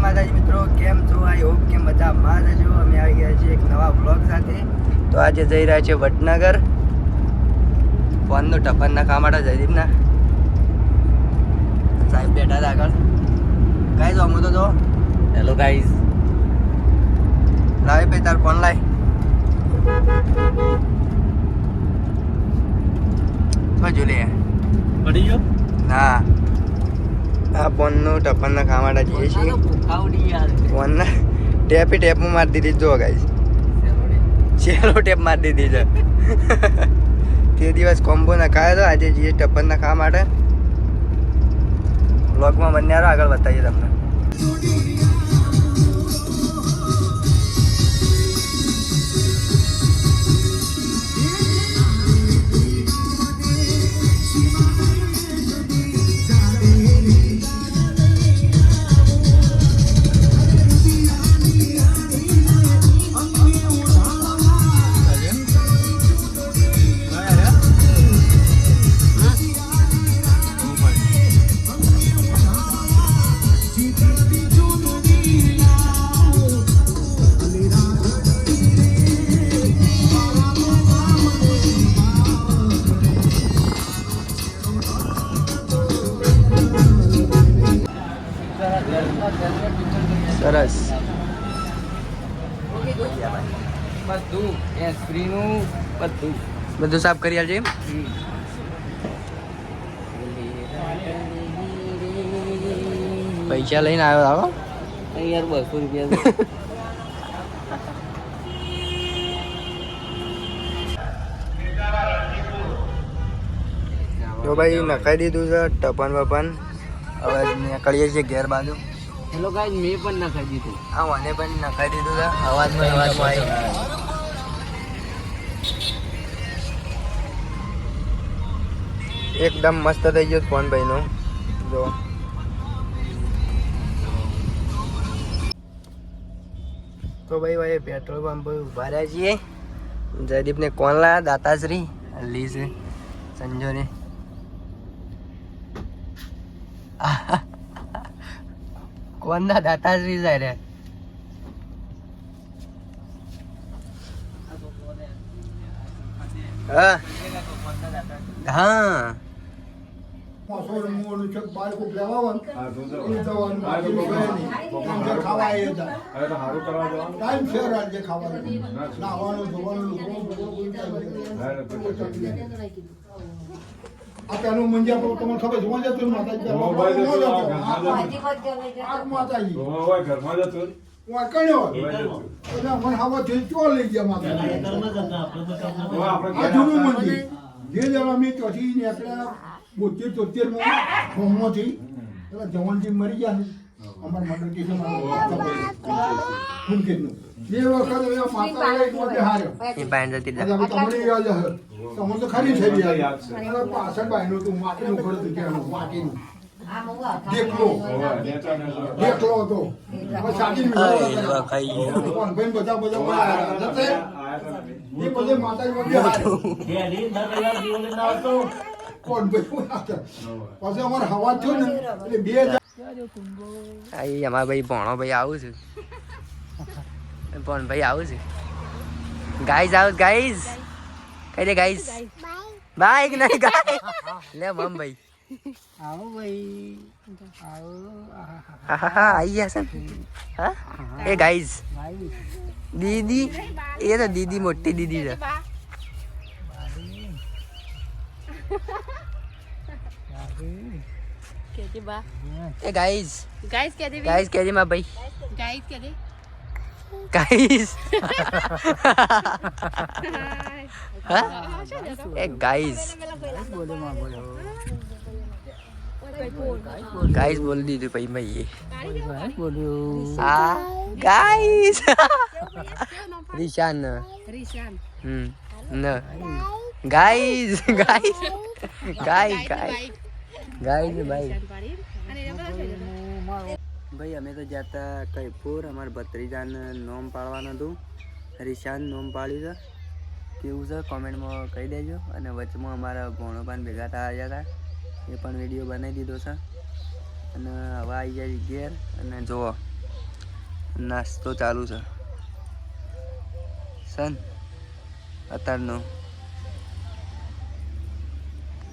માતાજી મિત્રો, કેમ છો? આઈ હોપ કે મજામાં જ છો. અમે આવી ગયા છીએ એક નવા વ્લોગ સાથે. તો આજે જઈ રહ્યા છીએ વડનગર ફોનનું ટપનના કામ માટે. જયદીપના સાહેબ બેઠા હતા આગળ. ગાઈઝ અમું તો જો. Hello guys. લાવે ભાઈ તાર ફોન લાય. જો લે પડી ગયો ના આ ફોનનું ટપનના કામ માટે જઈએ છીએ. ફોનના ટેપમાં મારી દીધી જો ગાઈઝ. ચેલો ટેપ મારી દીધી છે. તે દિવસ કોમ્બો નખાયો હતો, આજે જઈએ ટપનના કામ માટે. બ્લોગમાં બંને આગળ બતાવીએ તમને. સરસ બધું સાફ કરી આલજે. પૈસા લઈને આવ્યો આવો યાર 200 રૂપિયા. તો ભાઈ નખાઈ દીધું છે ટપન વપન. હવે નીકળીએ છીએ ઘેર બાજુ. હેલો ગાઈઝ, મેં પણ નખાઈ દીધું. હા મને પણ નખાઈ દીધું છે. અવાજમાં આવી એકદમ મસ્ત થઈ ગયો ફોન ભાઈનો. જો તો ભાઈ પેટ્રોલ પંપ ઉભા રહ્યા છીએ. જયદીપને કોણ લાયા? દાતાશ્રી લીઝ સંજોને. કોણના દાતાશ્રી જાય રે? હા હા म्हणजे तुम्हाला खबर બોતેર 73 જવાનજી મરી ગયા ને અમાર મદદ બે વખત માતા હાર્યો તમને તો ખરી થઈ પાછળ બાયનું તું માટીનું ઘર હતું ત્યાં માટીનું દેખલો હતો. બધા માતા કોણ પછી અમારે હવા થયો ને એટલે 2000 અમારા ભાઈ ભણો ભાઈ આવું છે. પણ ભાઈ આવું છે. ગાઈઝ આવું ગાઈઝ કઈ દે ગાઈઝ બાય કે નહીં ગાય લે મમ ભાઈ આવો ભાઈ આવો. હા આવી ગયા છે. હા એ ગાઈઝ દીદી એ તો દીદી મોટી દીદી છે. એ ગાઈઝ ગાઈઝ કેજે માં ભાઈ ગાઈઝ કેજે ગાઈઝ. એ ગાઈઝ ગાઈઝ બોલી દીધું ભાઈ ભાઈ બોલ્યું. ગાઈઝ રિશાન ન guys guys guys guys guys ભાઈ ભાઈ અમે તો જતા કઈપુર. અમારા ભત્રીજાને નોમ પાડવાનું હતું. રિશાન નોમ પાડ્યું છે. કેવું છે કોમેન્ટમાં કહી દેજો. અને વચમાં અમારા ભોણોપાન ભેગા થયા હતા, એ પણ વિડીયો બનાવી દીધો છે. અને હવે આવી જાય ઘેર અને જુઓ નાસ્તો ચાલુ છે સન અત્યારનો